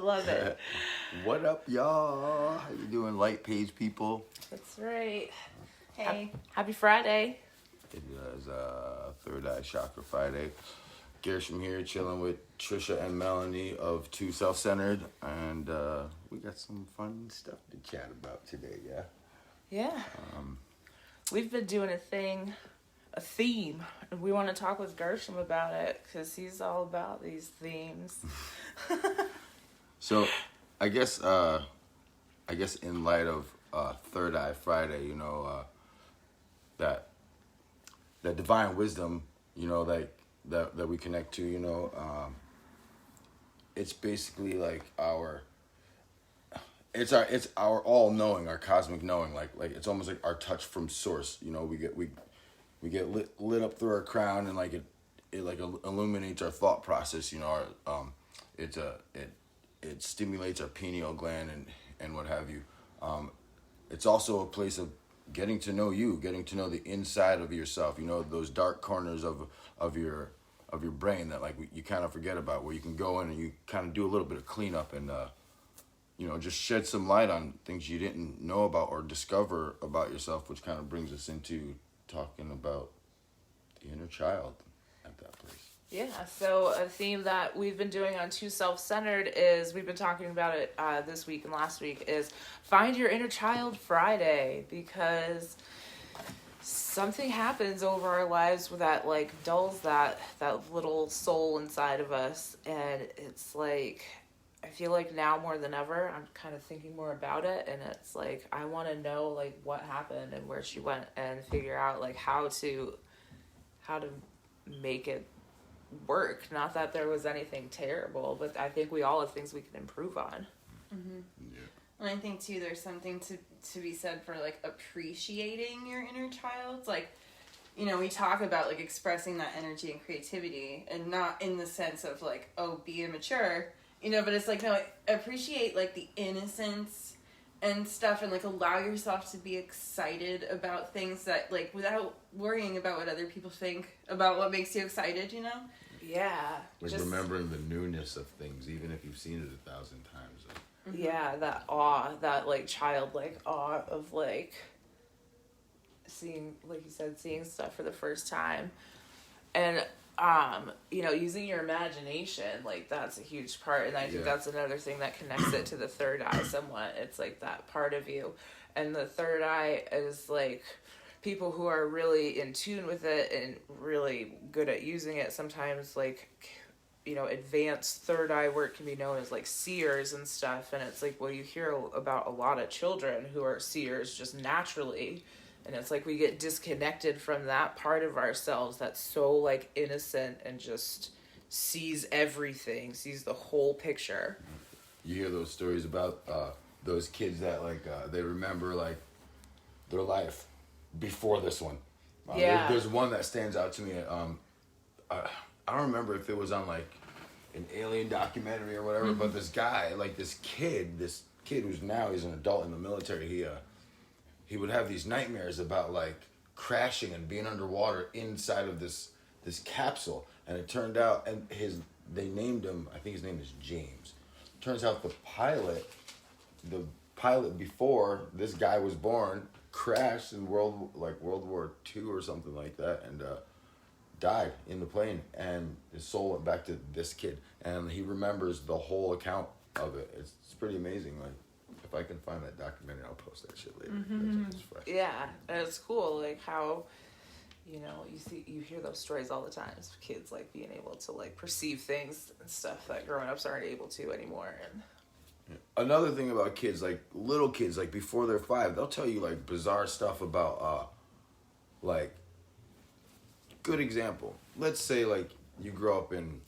love it. What up, y'all? How you doing, Light Page people? That's right. Hey. Happy Friday. It is Third Eye Chakra Friday. Gershom here, chilling with Trisha and Melanie of Too Self-Centered, and we got some fun stuff to chat about today, yeah? Yeah. We've been doing a theme, and we want to talk with Gershom about it, because he's all about these themes. So, I guess in light of Third Eye Friday, you know, that divine wisdom, you know, like that we connect to, you know, it's basically like it's our all knowing, our cosmic knowing, like it's almost like our touch from source. You know, we get lit up through our crown, and like it like illuminates our thought process. You know, it stimulates our pineal gland and what have you. It's also a place of getting to know you, getting to know the inside of yourself. You know, those dark corners of your brain that like you kind of forget about, where you can go in and you kind of do a little bit of cleanup and you know, just shed some light on things you didn't know about or discover about yourself, which kind of brings us into talking about the inner child at that place. Yeah, so a theme that we've been doing on Too Self-Centered is, we've been talking about it this week and last week, is Find Your Inner Child Friday, because something happens over our lives that like dulls that little soul inside of us, and it's like, I feel like now more than ever I'm kind of thinking more about it, and it's like I want to know like what happened and where she went, and figure out like how to make it work. Not that there was anything terrible, but I think we all have things we can improve on. Mm-hmm. Yeah. And I think too, there's something to be said for like appreciating your inner child. Like, you know, we talk about like expressing that energy and creativity, and not in the sense of like, oh, be immature, you know, but it's like, no, appreciate like the innocence and stuff, and like allow yourself to be excited about things that like, without worrying about what other people think about what makes you excited, you know? Yeah. Like just remembering the newness of things, even if you've seen it 1,000 times. Yeah, that awe, that like childlike awe of like seeing, like you said, seeing stuff for the first time. And you know, using your imagination, like that's a huge part, and I think that's another thing that connects it to the third eye somewhat. It's like that part of you, and the third eye is like people who are really in tune with it and really good at using it. Sometimes like, you know, advanced third eye work can be known as like seers and stuff, and it's like, well, you hear about a lot of children who are seers just naturally. And it's like we get disconnected from that part of ourselves that's so like innocent and just sees everything, sees the whole picture. You hear those stories about those kids that like they remember like their life before this one. There's one that stands out to me. I don't remember if it was on like an alien documentary or whatever, but this guy, like this kid who's now he's an adult in the military. He would have these nightmares about like crashing and being underwater inside of this capsule, and it turned out, and they named him, I think his name is James. Turns out the pilot before this guy was born crashed in World War II or something like that, and died in the plane, and his soul went back to this kid, and he remembers the whole account of it. It's pretty amazing. Like, if I can find that documentary, I'll post that shit later. It's fresh. Yeah, and it's cool, like how, you know, you hear those stories all the time. It's kids like being able to like perceive things and stuff that grown-ups aren't able to anymore. And another thing about kids, like little kids, like before they're 5, they'll tell you like bizarre stuff about like, good example. Let's say like you grow up in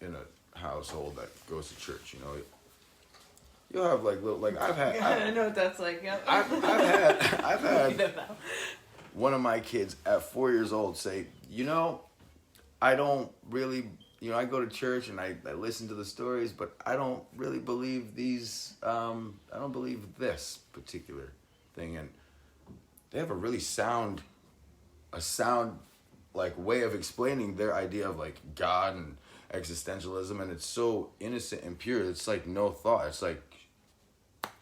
a household that goes to church, you know. You'll have like little, like I know what that's like. Yep. I've had one of my kids at 4 years old say, you know, I don't really, you know, I go to church and I listen to the stories, but I don't really believe these. I don't believe this particular thing, and they have a really sound like way of explaining their idea of like God and existentialism, and it's so innocent and pure. It's like no thought. It's like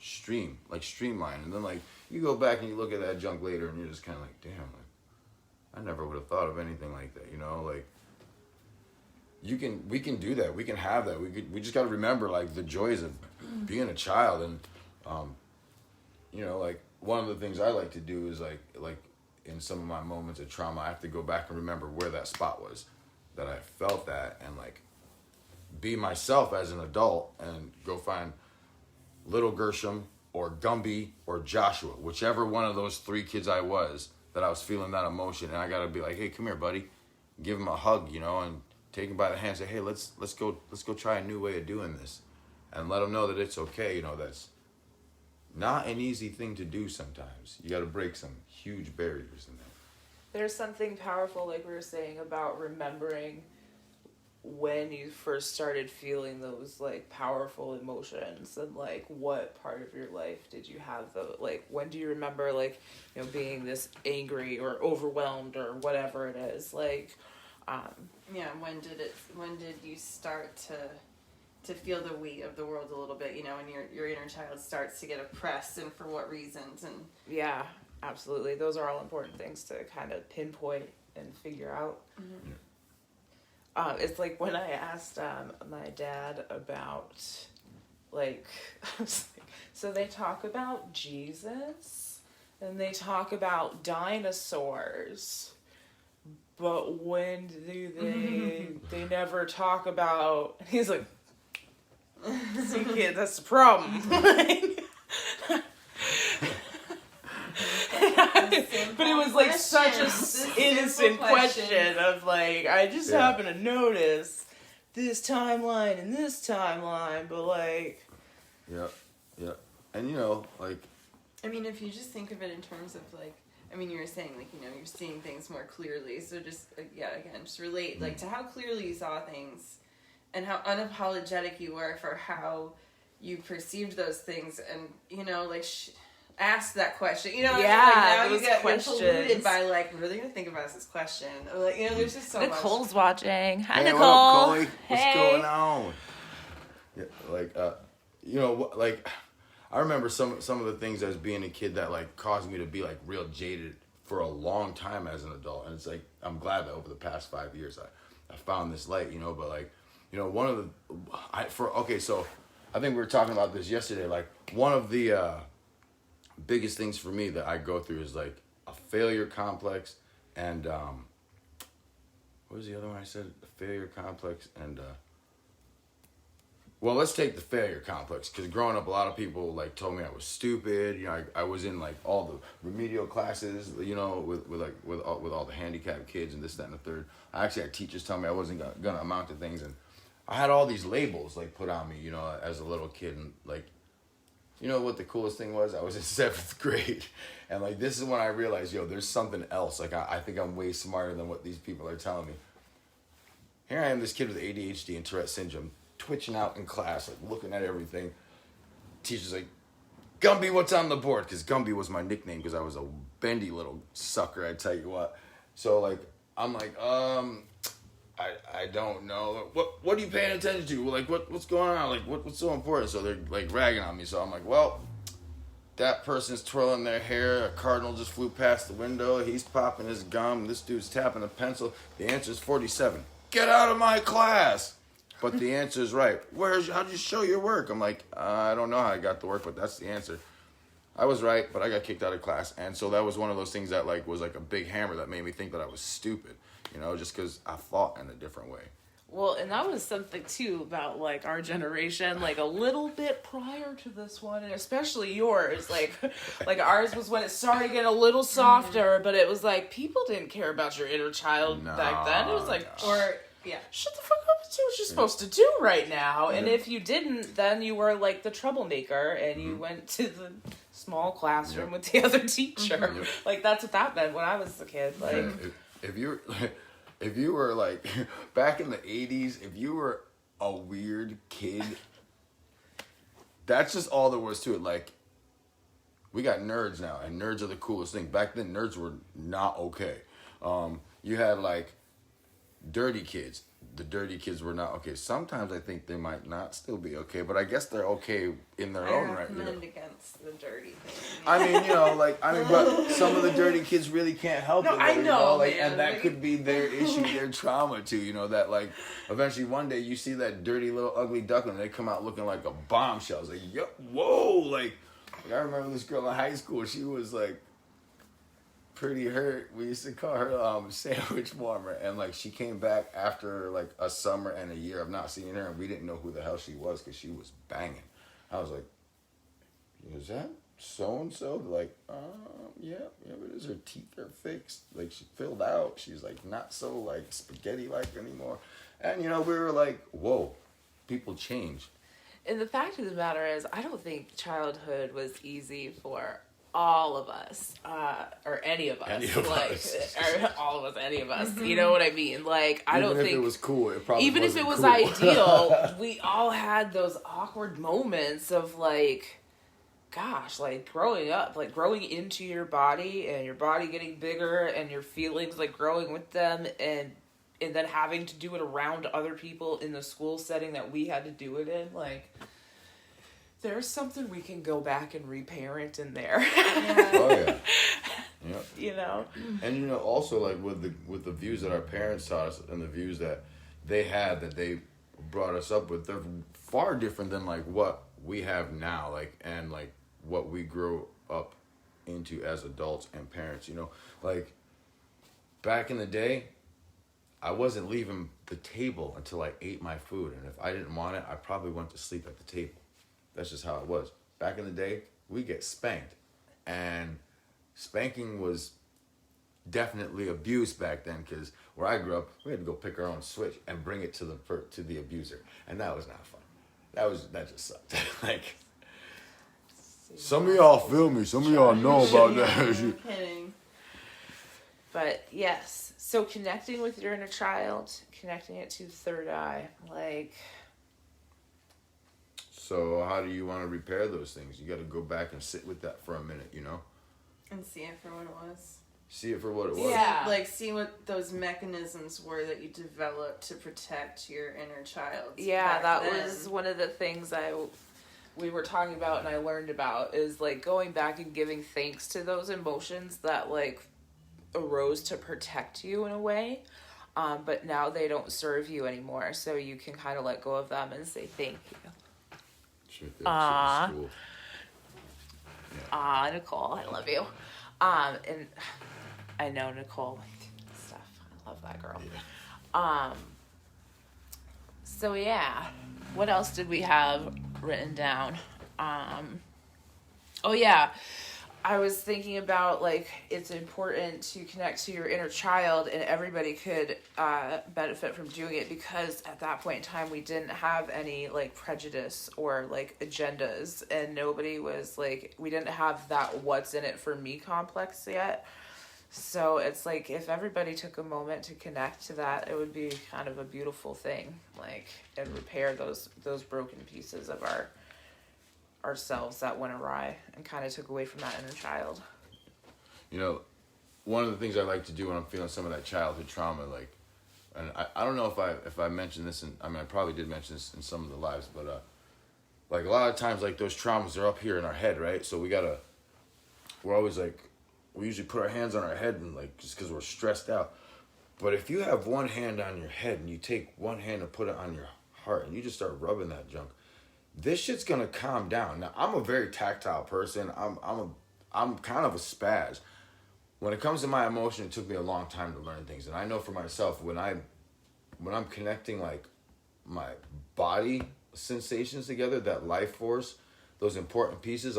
streamline. And then like you go back and you look at that junk later, and you're just kind of like, damn, like I never would have thought of anything like that. You know, like we can do that. We can have that. We just got to remember like the joys of being a child, and you know, like one of the things I like to do is like in some of my moments of trauma, I have to go back and remember where that spot was that I felt that, and like be myself as an adult and go find little Gershom or Gumby or Joshua, whichever one of those three kids I was that I was feeling that emotion, and I gotta be like, hey, come here, buddy, give him a hug, you know, and take him by the hand, say, hey, let's go try a new way of doing this, and let him know that it's okay. You know, that's not an easy thing to do sometimes. You got to break some huge barriers in that. There's something powerful, like we were saying, about remembering when you first started feeling those like powerful emotions, and like what part of your life did you have like when do you remember like, you know, being this angry or overwhelmed or whatever it is, like yeah, when did you start to feel the weight of the world a little bit, you know, when your inner child starts to get oppressed, and for what reasons? And yeah, absolutely, those are all important things to kind of pinpoint and figure out. It's like when I asked my dad about like so they talk about Jesus and they talk about dinosaurs, but when do they never talk about, he's like, see kid, that's the problem. But it was like such a innocent question of like, I just happen to notice this timeline and this timeline, but like yeah, and you know, like, I mean, if you just think of it in terms of like, I mean, you were saying like, you know, you're seeing things more clearly, so just again, just relate like to how clearly you saw things and how unapologetic you were for how you perceived those things, and you know, like ask that question, you know. Yeah, like now those you get questions. polluted by like, really gonna think about this question, or like, you know, there's just so Nicole's much. watching. Hi, hey, Nicole. what up, Chloe? Hey. What's going on? Yeah, like you know, like I remember some of the things as being a kid that like caused me to be like real jaded for a long time as an adult, and it's like I'm glad that over the past 5 years I found this light, you know. But like, you know, one of the so I think we were talking about this yesterday. Like one of the biggest things for me that I go through is like a failure complex, and what was the other one I said? The failure complex, and well, let's take the failure complex, because growing up, a lot of people like told me I was stupid. You know, I was in like all the remedial classes, you know, with all the handicapped kids and this, that, and the third. I actually had teachers tell me I wasn't gonna amount to things, and I had all these labels like put on me, you know, as a little kid. And like, you know what the coolest thing was? I was in 7th grade, and like this is when I realized, yo, there's something else. Like I think I'm way smarter than what these people are telling me. Here I am, this kid with ADHD and Tourette syndrome, twitching out in class, like looking at everything. Teacher's like, Gumby, what's on the board? Because Gumby was my nickname because I was a bendy little sucker, I tell you what. So like, I'm like, I don't know. What are you paying attention to? Like, what's going on? Like, what's so important? So they're like ragging on me. So I'm like, well, that person's twirling their hair. A cardinal just flew past the window. He's popping his gum. This dude's tapping a pencil. The answer's 47. Get out of my class. But the answer's right. How'd you show your work? I'm like, I don't know how I got the work, but that's the answer. I was right, but I got kicked out of class. And so that was one of those things that like was like a big hammer that made me think that I was stupid, you know, just because I thought in a different way. Well, and that was something too about like our generation, like a little bit prior to this one, and especially yours. Like ours was when it started getting a little softer, but it was like people didn't care about your inner child back then. It was like, shut the fuck up, it's what you're supposed to do right now. And if you didn't, then you were like the troublemaker, and you went to the small classroom with the other teacher. Like that's what that meant when I was a kid. Like if you were like back in the 80s, if you were a weird kid, that's just all there was to it. Like, we got nerds now, and nerds are the coolest thing. Back then, nerds were not okay. You had like dirty kids, the dirty kids were not okay. Sometimes I think they might not still be okay, but I guess they're okay in their own right. I recommend against the dirty thing. I mean, but some of the dirty kids really can't help it. I know, man. And that could be their issue, their trauma too. That eventually one day you see that dirty little ugly duckling, they come out looking like a bombshell. It's like, yo, whoa, I remember this girl in high school. She was pretty hurt. We used to call her sandwich warmer, and she came back after a summer and a year of not seeing her, and we didn't know who the hell she was because she was banging. I was like, is that so and so? Yeah, but is her teeth are fixed? She filled out. She's not so spaghetti anymore. And we were like, whoa, people change. And the fact of the matter is, I don't think childhood was easy for all of us, or any of us, or all of us, any of us. You know what I mean? I don't think it was cool. It probably even if it was cool. ideal, we all had those awkward moments of gosh, growing up, growing into your body and your body getting bigger and your feelings growing with them, and then having to do it around other people in the school setting that we had to do it in, there's something we can go back and reparent in there. Yeah. Oh yeah. Yep. And also with the views that our parents taught us and the views that they had that they brought us up with, they're far different than what we have now, and what we grew up into as adults and parents. Back in the day, I wasn't leaving the table until I ate my food, and if I didn't want it, I probably went to sleep at the table. That's just how it was. Back in the day, we get spanked. And spanking was definitely abuse back then, because where I grew up, we had to go pick our own switch and bring it to the abuser. And that was not fun. That just sucked. Some of y'all feel me. Some of y'all know about that. I'm kidding. But yes, so connecting with your inner child, connecting it to third eye, So how do you want to repair those things? You got to go back and sit with that for a minute, And see it for what it was. See it for what it was. Yeah. See what those mechanisms were that you developed to protect your inner child. Yeah, that was one of the things we were talking about and I learned about, is going back and giving thanks to those emotions that arose to protect you in a way. But now they don't serve you anymore, so you can kind of let go of them and say thank you. Aww. Yeah. Nicole, I love you. And I know Nicole stuff. I love that girl. Yeah. So yeah, what else did we have written down? Oh yeah, I was thinking about it's important to connect to your inner child, and everybody could benefit from doing it, because at that point in time we didn't have any prejudice or agendas, and nobody was we didn't have that what's in it for me complex yet. So it's if everybody took a moment to connect to that, it would be kind of a beautiful thing, and repair those broken pieces of ourselves that went awry and kind of took away from that inner child. One of the things I like to do when I'm feeling some of that childhood trauma, and I don't know if I mentioned this, I probably did mention this in some of the lives, but a lot of times those traumas are up here in our head, right? So we're always we usually put our hands on our head and just because we're stressed out. But if you have one hand on your head and you take one hand and put it on your heart and you just start rubbing that junk, this shit's gonna calm down. Now, I'm a very tactile person. I'm kind of a spaz. When it comes to my emotion, it took me a long time to learn things, and I know for myself when I'm connecting my body sensations together, that life force, those important pieces.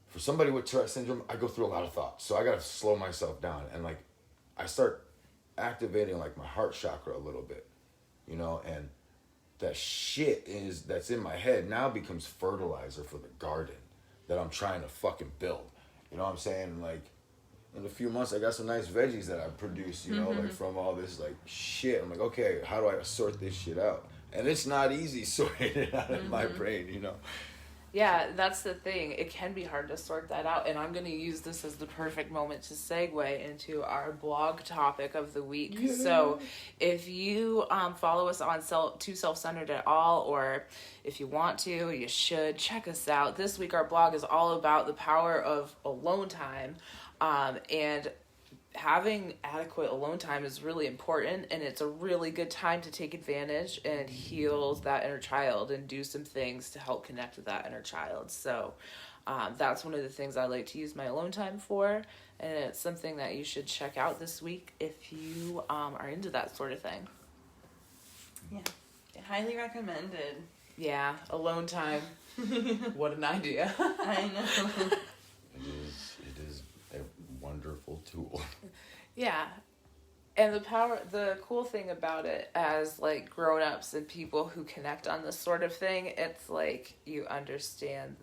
For somebody with Tourette syndrome, I go through a lot of thoughts, so I gotta slow myself down, and I start activating my heart chakra a little bit, and that shit that's in my head now becomes fertilizer for the garden that I'm trying to fucking build. You know what I'm saying? In a few months, I got some nice veggies that I produce, from all this shit. I'm okay, how do I sort this shit out? And it's not easy sorting it out in my brain, Yeah, that's the thing. It can be hard to sort that out, and I'm going to use this as the perfect moment to segue into our blog topic of the week. Yeah. So, if you follow us on Too Self-Centered at all, or if you want to, you should check us out. This week, our blog is all about the power of alone time, and having adequate alone time is really important, and it's a really good time to take advantage and heal that inner child and do some things to help connect with that inner child. So that's one of the things I like to use my alone time for, and it's something that you should check out this week if you are into that sort of thing. Yeah, highly recommended. Yeah, alone time. What an idea. I know. It is a wonderful tool. Yeah. And the cool thing about it, as like grown-ups and people who connect on this sort of thing, it's like you understand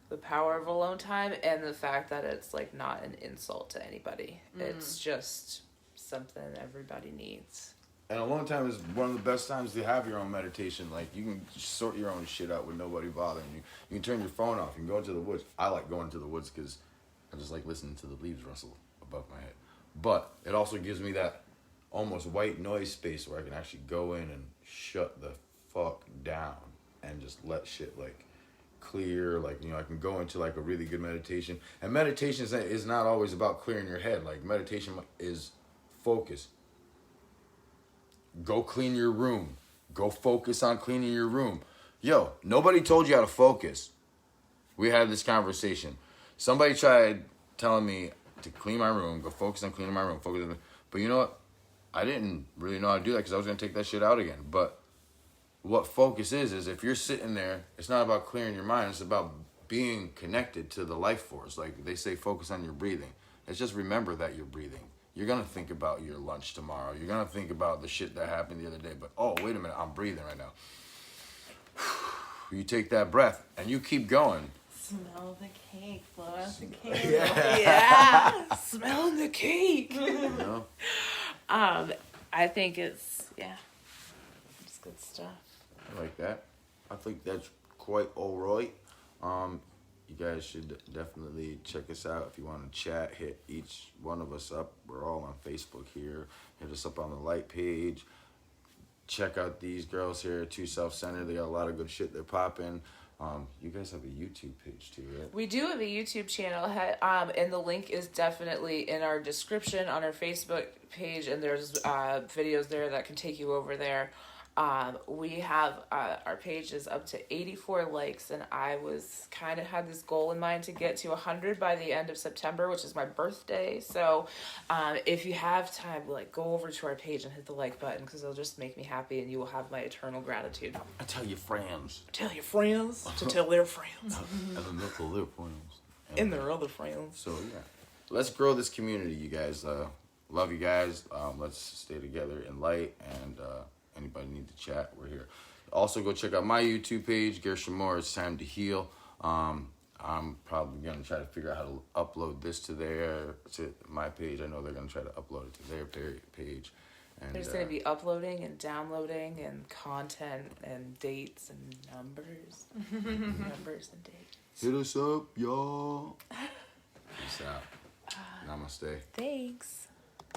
the power of alone time and the fact that it's like not an insult to anybody. It's just something everybody needs. And alone time is one of the best times to have your own meditation. Like, you can sort your own shit out with nobody bothering you. You can turn your phone off. You can go into the woods. I like going to the woods because I just like listening to the leaves rustle above my head. But it also gives me that almost white noise space where I can actually go in and shut the fuck down and just let shit, like, clear. Like, I can go into, like, a really good meditation. And meditation is not always about clearing your head. Like, meditation is focus. Go clean your room. Go focus on cleaning your room. Yo, nobody told you how to focus. We had this conversation. Somebody tried telling me to clean my room, go focus on cleaning my room, but you know what? I didn't really know how to do that because I was going to take that shit out again. But what focus is if you're sitting there, it's not about clearing your mind. It's about being connected to the life force. Like they say, focus on your breathing. It's just remember that you're breathing. You're going to think about your lunch tomorrow. You're going to think about the shit that happened the other day. But, oh, wait a minute, I'm breathing right now. You take that breath and you keep going. Smell the cake, blow out the cake. Yeah. Smelling the cake. You know? I think it's good stuff. I like that. I think that's quite all right. You guys should definitely check us out. If you want to chat, hit each one of us up. We're all on Facebook here. Hit us up on the Light page. Check out these girls here, Too Self-Centered. They got a lot of good shit they're popping. You guys have a YouTube page too, right? We do have a YouTube channel, and the link is definitely in our description on our Facebook page, and there's videos there that can take you over there. We have our page is up to 84 likes, and I was kind of had this goal in mind to get to 100 by the end of September, which is my birthday. So if you have time, like, go over to our page and hit the like button, because it'll just make me happy, and you will have my eternal gratitude. I tell your friends. Tell your friends to tell their friends. And then they'll tell their friends. And their other friends. So yeah, let's grow this community, you guys. Love you guys. Let's stay together in light, and anybody need to chat, we're here. Also, go check out my YouTube page, Gershon Moore. It's time to heal. I'm probably gonna try to figure out how to upload this to my page. I know they're gonna try to upload it to their page. And there's gonna be uploading and downloading and content and dates and numbers, numbers and dates. Hit us up, y'all. Peace out. Namaste. Thanks.